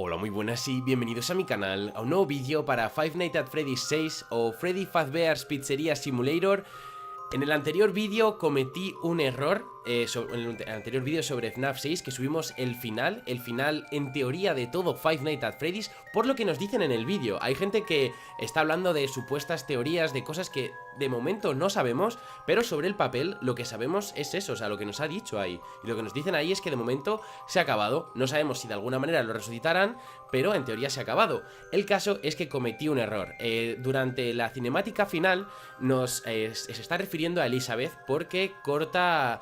Hola, muy buenas y bienvenidos a mi canal, a un nuevo vídeo para Five Nights at Freddy's 6 o Freddy Fazbear's Pizzeria Simulator. En el anterior vídeo cometí un error, en el anterior vídeo sobre FNAF 6, que subimos el final en teoría de todo Five Nights at Freddy's, por lo que nos dicen en el vídeo. Hay gente que está hablando de supuestas teorías, de cosas que de momento no sabemos, pero sobre el papel lo que sabemos es eso, o sea, lo que nos ha dicho ahí. Y lo que nos dicen ahí es que de momento se ha acabado. No sabemos si de alguna manera lo resucitarán, pero en teoría se ha acabado. El caso es que cometí un error. Durante la cinemática final se está refiriendo a Elizabeth porque corta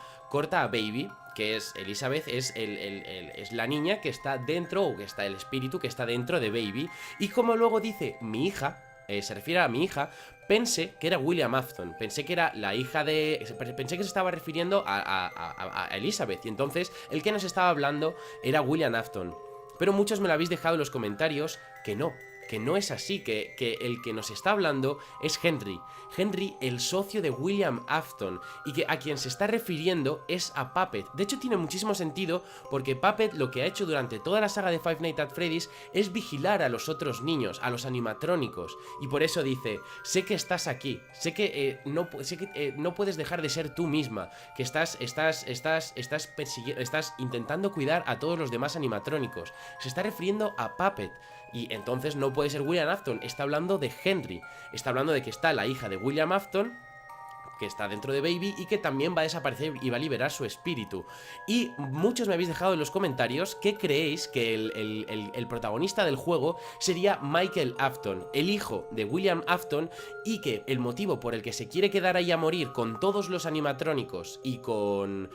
a Baby, que es Elizabeth, es la niña que está dentro, o que está el espíritu que está dentro de Baby. Y como luego dice mi hija, se refiere a mi hija, pensé que era William Afton, pensé que era la hija de... Pensé que se estaba refiriendo a Elizabeth, y entonces el que nos estaba hablando era William Afton. Pero muchos me lo habéis dejado en los comentarios que no es así, que el que nos está hablando es Henry, el socio de William Afton, y que a quien se está refiriendo es a Puppet. De hecho tiene muchísimo sentido, porque Puppet lo que ha hecho durante toda la saga de Five Nights at Freddy's es vigilar a los otros niños, a los animatrónicos, y por eso dice: sé que estás aquí, sé que no puedes dejar de ser tú misma, que estás intentando cuidar a todos los demás animatrónicos. Se está refiriendo a Puppet. Y entonces no puede ser William Afton, está hablando de Henry, está hablando de que está la hija de William Afton, que está dentro de Baby, y que también va a desaparecer y va a liberar su espíritu. Y muchos me habéis dejado en los comentarios que creéis que el protagonista del juego sería Michael Afton, el hijo de William Afton, y que el motivo por el que se quiere quedar ahí a morir con todos los animatrónicos y con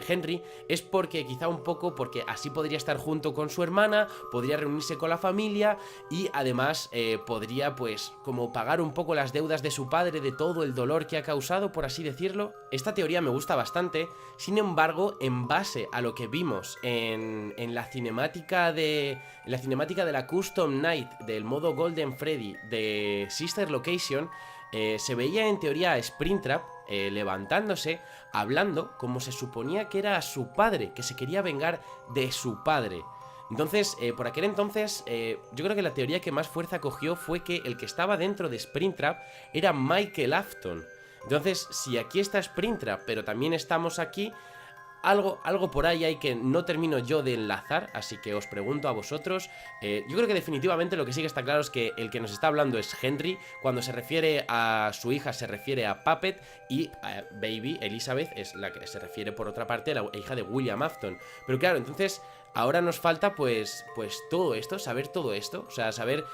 Henry es porque quizá un poco porque así podría estar junto con su hermana, podría reunirse con la familia, y además podría pues como pagar un poco las deudas de su padre, de todo el dolor que ha causado, por así decirlo. Esta teoría me gusta bastante. Sin embargo, en base a lo que vimos en la cinemática de la Custom Night del modo Golden Freddy de Sister Location, se veía en teoría a Springtrap levantándose, hablando como se suponía que era su padre, que se quería vengar de su padre. Entonces, por aquel entonces, yo creo que la teoría que más fuerza cogió fue que el que estaba dentro de Springtrap era Michael Afton. Entonces, si aquí está Springtrap, pero también estamos aquí, algo por ahí hay que no termino yo de enlazar, así que os pregunto a vosotros. Yo creo que definitivamente lo que sí que está claro es que el que nos está hablando es Henry. Cuando se refiere a su hija se refiere a Puppet, y Baby, Elizabeth, es la que se refiere por otra parte a la hija de William Afton. Pero claro, entonces ahora nos falta pues todo esto, saber todo esto, o sea, saber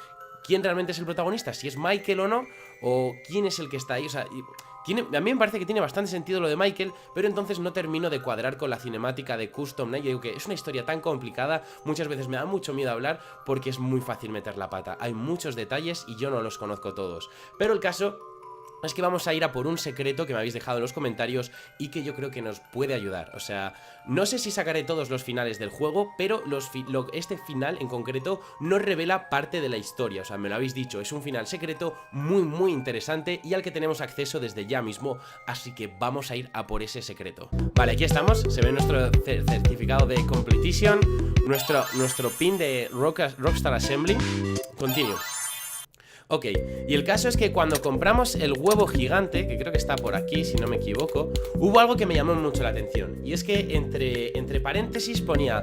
quién realmente es el protagonista, si es Michael o no, o quién es el que está ahí, o sea... a mí me parece que tiene bastante sentido lo de Michael, pero entonces no termino de cuadrar con la cinemática de Custom Night. Yo digo que es una historia tan complicada, muchas veces me da mucho miedo hablar porque es muy fácil meter la pata. Hay muchos detalles y yo no los conozco todos. Pero el caso es que vamos a ir a por un secreto que me habéis dejado en los comentarios y que yo creo que nos puede ayudar. O sea, no sé si sacaré todos los finales del juego, pero este final en concreto nos revela parte de la historia. O sea, me lo habéis dicho, es un final secreto muy interesante y al que tenemos acceso desde ya mismo. Así que vamos a ir a por ese secreto. Vale, aquí estamos, se ve nuestro certificado de completion, nuestro pin de Rockstar Assembly. Continue. Ok, y el caso es que cuando compramos el huevo gigante, que creo que está por aquí, si no me equivoco, hubo algo que me llamó mucho la atención. Y es que entre paréntesis ponía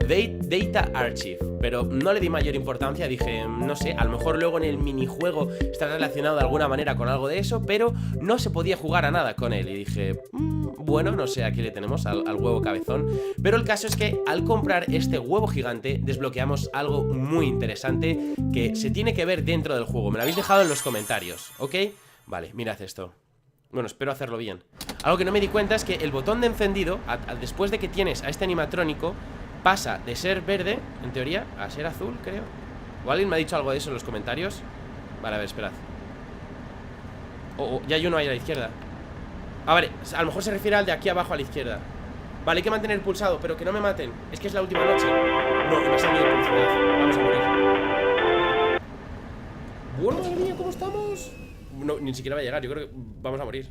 Data Archive, pero no le di mayor importancia. Dije, no sé, a lo mejor luego en el minijuego está relacionado de alguna manera con algo de eso, pero no se podía jugar a nada con él. Y dije, bueno, no sé, aquí le tenemos al huevo cabezón. Pero el caso es que al comprar este huevo gigante desbloqueamos algo muy interesante que se tiene que ver dentro del juego. Me lo habéis dejado en los comentarios, ¿ok? Vale, mirad esto. Bueno, espero hacerlo bien. Algo que no me di cuenta es que el botón de encendido, después de que tienes a este animatrónico, pasa de ser verde, en teoría, a ser azul, creo. ¿O alguien me ha dicho algo de eso en los comentarios? Vale, a ver, esperad. Ya hay uno ahí a la izquierda. Ah, vale, a lo mejor se refiere al de aquí abajo a la izquierda. Vale, hay que mantener pulsado, pero que no me maten. Es que es la última noche. No, me ha salido publicidad. Vamos a morir. Bueno, madre mía, ¿cómo estamos? No, ni siquiera va a llegar, yo creo que vamos a morir.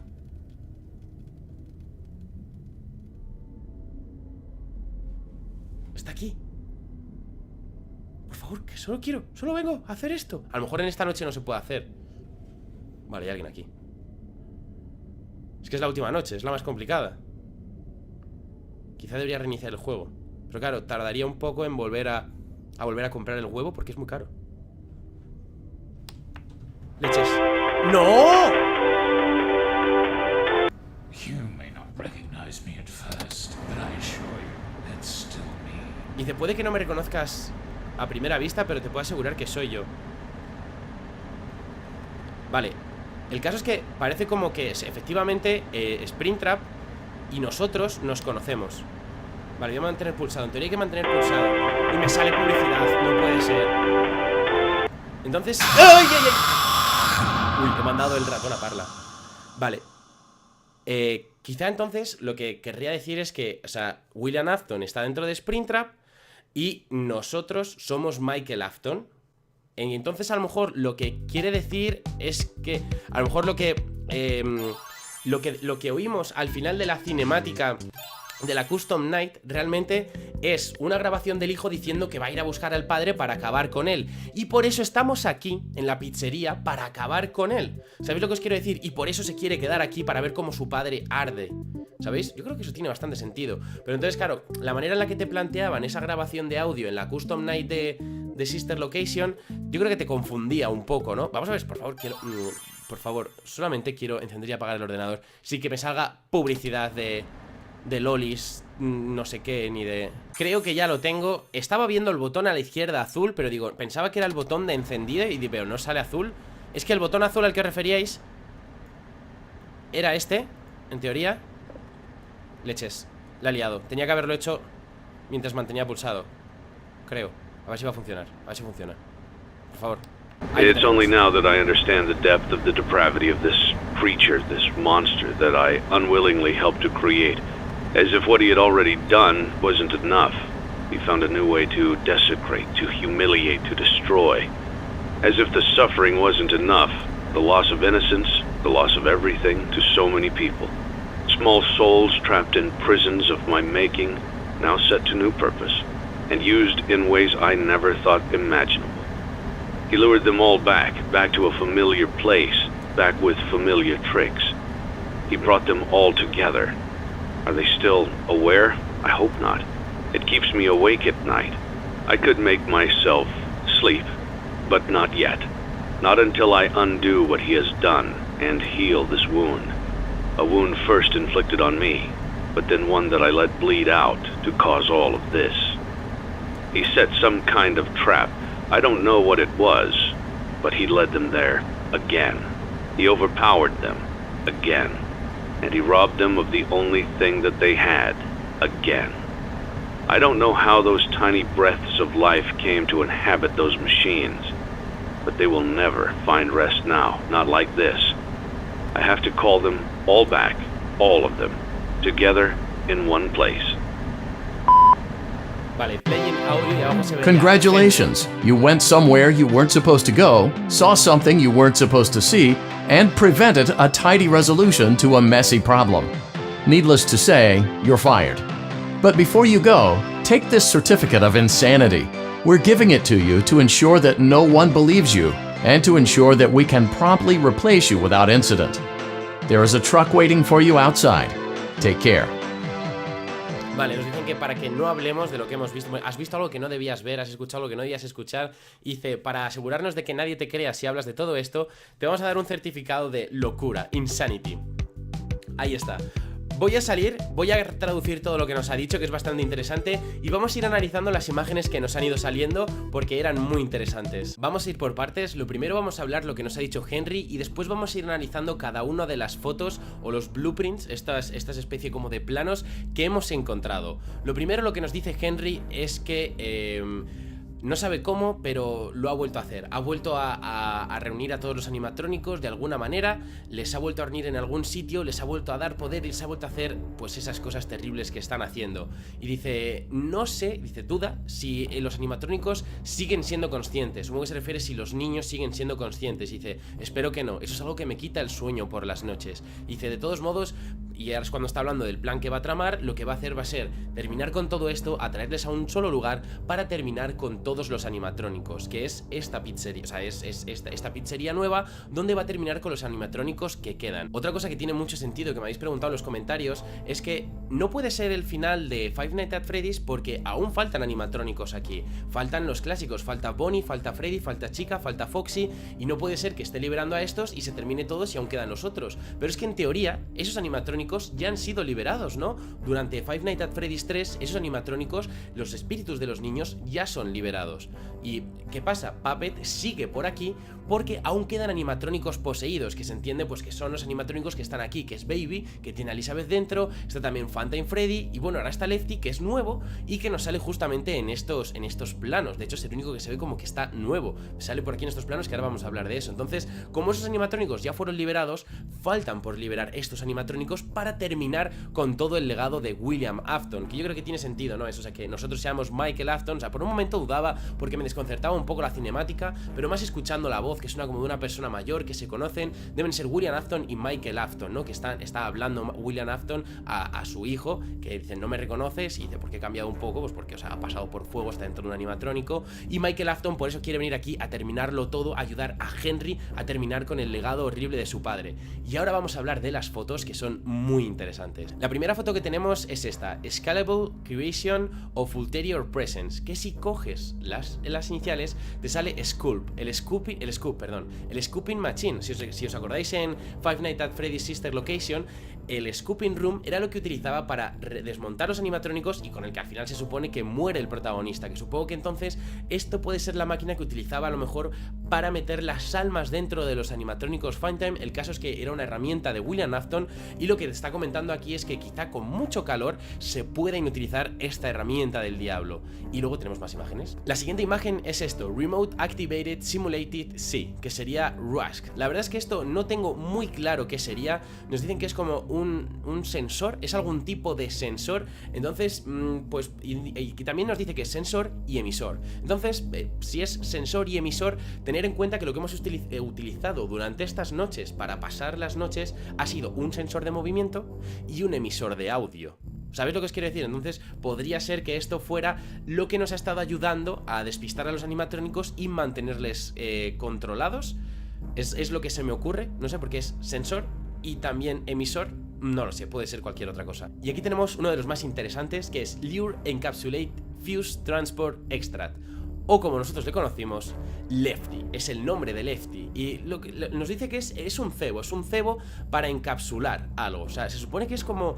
Está aquí. favor, que solo vengo a hacer esto. A lo mejor en esta noche no se puede hacer. Vale, hay alguien aquí. Es que es la última noche, es la más complicada. Quizá debería reiniciar el juego. Pero claro, tardaría un poco en volver a comprar el huevo porque es muy caro. Leches. ¡No! Dice, puede que no me reconozcas a primera vista, pero te puedo asegurar que soy yo. Vale. El caso es que parece como que efectivamente Springtrap y nosotros nos conocemos. Vale, voy a mantener pulsado. En teoría hay que mantener pulsado. Y me sale publicidad, no puede ser. Entonces... ¡ay, ay, ay! Uy, he mandado el ratón a parla. Vale. Quizá entonces lo que querría decir es que, o sea, William Afton está dentro de Springtrap y nosotros somos Michael Afton. Y entonces a lo mejor lo que quiere decir es que a lo mejor lo que oímos al final de la cinemática de la Custom Night realmente es una grabación del hijo diciendo que va a ir a buscar al padre para acabar con él. Y por eso estamos aquí, en la pizzería, para acabar con él. ¿Sabéis lo que os quiero decir? Y por eso se quiere quedar aquí, para ver cómo su padre arde. ¿Sabéis? Yo creo que eso tiene bastante sentido. Pero entonces, claro, la manera en la que te planteaban esa grabación de audio en la Custom Night de Sister Location, yo creo que te confundía un poco, ¿no? Vamos a ver, por favor, por favor, solamente quiero encender y apagar el ordenador sin que me salga publicidad de lolis, no sé qué, ni de... Creo que ya lo tengo. Estaba viendo el botón a la izquierda azul, pero digo, pensaba que era el botón de encendido y digo, pero no sale azul. Es que el botón azul al que os referíais era este, en teoría. Leches, la he liado. Tenía que haberlo hecho mientras mantenía pulsado. Creo. A ver si va a funcionar, a ver si funciona. Por favor. It's only now that I understand the depth of the depravity of this creature, this monster that I unwillingly helped to create. As if what he had already done wasn't enough. He found a new way to desecrate, to humiliate, to destroy. As if the suffering wasn't enough. The loss of innocence, the loss of everything to so many people. Small souls trapped in prisons of my making, now set to new purpose, and used in ways I never thought imaginable. He lured them all back to a familiar place, back with familiar tricks. He brought them all together. Are they still aware? I hope not. It keeps me awake at night. I could make myself sleep, but not yet. Not until I undo what he has done and heal this wound. A wound first inflicted on me, but then one that I let bleed out to cause all of this. He set some kind of trap. I don't know what it was, but he led them there again. He overpowered them again. And he robbed them of the only thing that they had, again. I don't know how those tiny breaths of life came to inhabit those machines, but they will never find rest now, not like this. I have to call them all back, all of them, together in one place. Vale, playing audio y abajo se ve. Congratulations! You went somewhere you weren't supposed to go, saw something you weren't supposed to see, and prevented a tidy resolution to a messy problem. Needless to say, you're fired. But before you go, take this certificate of insanity. We're giving it to you to ensure that no one believes you, and to ensure that we can promptly replace you without incident. There is a truck waiting for you outside. Take care. Vale, nos dicen que para que no hablemos de lo que hemos visto. Has visto algo que no debías ver, has escuchado algo que no debías escuchar. Y dice, para asegurarnos de que nadie te crea si hablas de todo esto, te vamos a dar un certificado de locura, insanity. Ahí está. Voy a salir, voy a traducir todo lo que nos ha dicho, que es bastante interesante, y vamos a ir analizando las imágenes que nos han ido saliendo, porque eran muy interesantes. Vamos a ir por partes. Lo primero vamos a hablar lo que nos ha dicho Henry, y después vamos a ir analizando cada una de las fotos o los blueprints, estas especie como de planos que hemos encontrado. Lo primero, lo que nos dice Henry es que no sabe cómo, pero lo ha vuelto a hacer. Ha vuelto a reunir a todos los animatrónicos de alguna manera, les ha vuelto a reunir en algún sitio, les ha vuelto a dar poder y les ha vuelto a hacer pues esas cosas terribles que están haciendo. Y dice, no sé, dice, duda si los animatrónicos siguen siendo conscientes. Supongo que se refiere si los niños siguen siendo conscientes. Dice, espero que no, eso es algo que me quita el sueño por las noches. Dice, de todos modos, y ahora es cuando está hablando del plan que va a tramar, lo que va a hacer va a ser terminar con todo esto, atraerles a un solo lugar para terminar con todos los animatrónicos, que es esta pizzería, o sea, es esta pizzería nueva, donde va a terminar con los animatrónicos que quedan. Otra cosa que tiene mucho sentido, que me habéis preguntado en los comentarios, es que no puede ser el final de Five Nights at Freddy's porque aún faltan animatrónicos aquí. Faltan los clásicos, falta Bonnie, falta Freddy, falta Chica, falta Foxy, y no puede ser que esté liberando a estos y se termine todos y aún quedan los otros. Pero es que en teoría, esos animatrónicos ya han sido liberados, ¿no? Durante Five Nights at Freddy's 3, esos animatrónicos, los espíritus de los niños, ya son liberados. ¿Y qué pasa? Puppet sigue por aquí porque aún quedan animatrónicos poseídos, que se entiende pues que son los animatrónicos que están aquí, que es Baby, que tiene a Elizabeth dentro, está también Phantom Freddy, y bueno, ahora está Lefty, que es nuevo y que nos sale justamente en estos planos. De hecho, es el único que se ve como que está nuevo, sale por aquí en estos planos, que ahora vamos a hablar de eso. Entonces, como esos animatrónicos ya fueron liberados, faltan por liberar estos animatrónicos para terminar con todo el legado de William Afton, que yo creo que tiene sentido, ¿no? Eso, o sea, que nosotros seamos Michael Afton, o sea, por un momento dudaba porque me desconcertaba un poco la cinemática, pero más escuchando la voz, que suena como de una persona mayor, que se conocen, deben ser William Afton y Michael Afton, ¿no? Que está hablando William Afton a su hijo, que dice, no me reconoces, y dice, ¿por qué he cambiado un poco? Pues porque, o sea, ha pasado por fuego, está dentro de un animatrónico, y Michael Afton por eso quiere venir aquí a terminarlo todo, a ayudar a Henry a terminar con el legado horrible de su padre. Y ahora vamos a hablar de las fotos, que son muy interesantes. La primera foto que tenemos es esta, Scalable Creation of Ulterior Presence, que si coges las iniciales, te sale Sculpt, el Scooping Machine. Si os acordáis, en Five Nights at Freddy's Sister Location, el Scooping Room era lo que utilizaba para desmontar los animatrónicos y con el que al final se supone que muere el protagonista, que supongo que entonces esto puede ser la máquina que utilizaba a lo mejor para meter las almas dentro de los animatrónicos Funtime. El caso es que era una herramienta de William Afton, y lo que está comentando aquí es que quizá con mucho calor se pueda inutilizar esta herramienta del diablo. Y luego tenemos más imágenes. La siguiente imagen es esto, Remote Activated Simulated C, que sería Rusk. La verdad es que esto no tengo muy claro qué sería. Nos dicen que es como un sensor, es algún tipo de sensor. Entonces, pues, y también nos dice que es sensor y emisor. Entonces, si es sensor y emisor, tener en cuenta que lo que hemos utilizado durante estas noches para pasar las noches ha sido un sensor de movimiento y un emisor de audio. ¿Sabéis lo que os quiero decir? Entonces podría ser que esto fuera lo que nos ha estado ayudando a despistar a los animatrónicos y mantenerles controlados. Es lo que se me ocurre, no sé, porque es sensor y también emisor. No lo sé, puede ser cualquier otra cosa. Y aquí tenemos uno de los más interesantes, que es Lure Encapsulate Fuse Transport Extract, o como nosotros le conocimos, Lefty. Es el nombre de Lefty. Y nos dice que es un cebo para encapsular algo. O sea, se supone que es como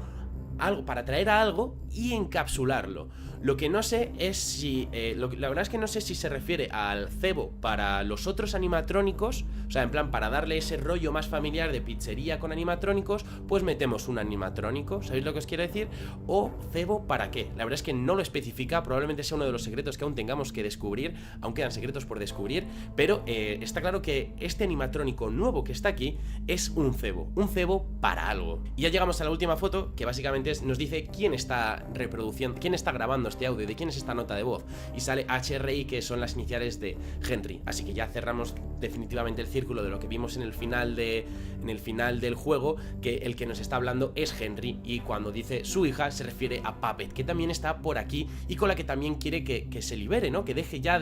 algo para traer a algo y encapsularlo. Lo que no sé es si la verdad es que no sé si se refiere al cebo para los otros animatrónicos, o sea, en plan para darle ese rollo más familiar de pizzería con animatrónicos, pues metemos un animatrónico, ¿sabéis lo que os quiero decir? O cebo para qué, la verdad es que no lo especifica, probablemente sea uno de los secretos que aún tengamos que descubrir, aún quedan secretos por descubrir, pero está claro que este animatrónico nuevo que está aquí es un cebo para algo. Y ya llegamos a la última foto, que básicamente nos dice quién está reproduciendo, quién está grabando este audio, de quién es esta nota de voz, y sale HRI, que son las iniciales de Henry. Así que ya cerramos definitivamente el círculo de lo que vimos en el final del juego, que el que nos está hablando es Henry, y cuando dice su hija se refiere a Puppet, que también está por aquí y con la que también quiere que se libere, ¿no? Que deje ya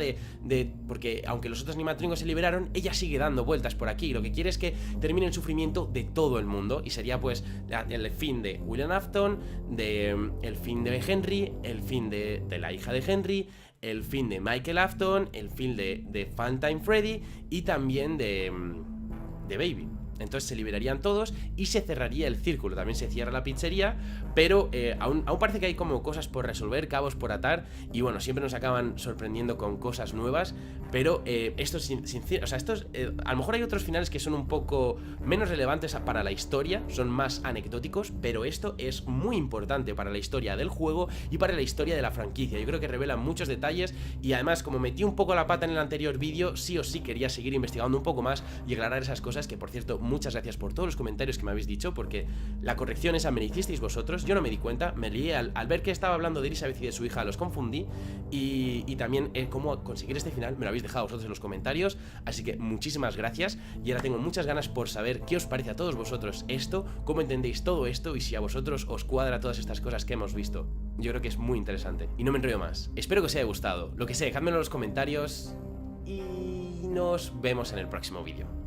porque aunque los otros animatrónicos se liberaron, ella sigue dando vueltas por aquí, y lo que quiere es que termine el sufrimiento de todo el mundo, y sería pues el fin de William Afton, el fin de Henry, el fin de la hija de Henry, el fin de Michael Afton, el fin de Phantom Freddy y también de Baby. Entonces se liberarían todos y se cerraría el círculo. También se cierra la pizzería, pero aún parece que hay como cosas por resolver, cabos por atar, y bueno, siempre nos acaban sorprendiendo con cosas nuevas. Pero estos a lo mejor hay otros finales que son un poco menos relevantes para la historia, son más anecdóticos, pero esto es muy importante para la historia del juego y para la historia de la franquicia. Yo creo que revela muchos detalles, y además, como metí un poco la pata en el anterior vídeo, sí o sí quería seguir investigando un poco más y aclarar esas cosas que, por cierto, muchas gracias por todos los comentarios que me habéis dicho, porque la corrección esa me la hicisteis vosotros, yo no me di cuenta, me lié al ver que estaba hablando de Elizabeth y de su hija, los confundí, y también cómo conseguir este final me lo habéis dejado vosotros en los comentarios, así que muchísimas gracias, y ahora tengo muchas ganas por saber qué os parece a todos vosotros esto, cómo entendéis todo esto, y si a vosotros os cuadra todas estas cosas que hemos visto. Yo creo que es muy interesante, y no me enrollo más. Espero que os haya gustado, lo que sé, dejádmelo en los comentarios, y nos vemos en el próximo vídeo.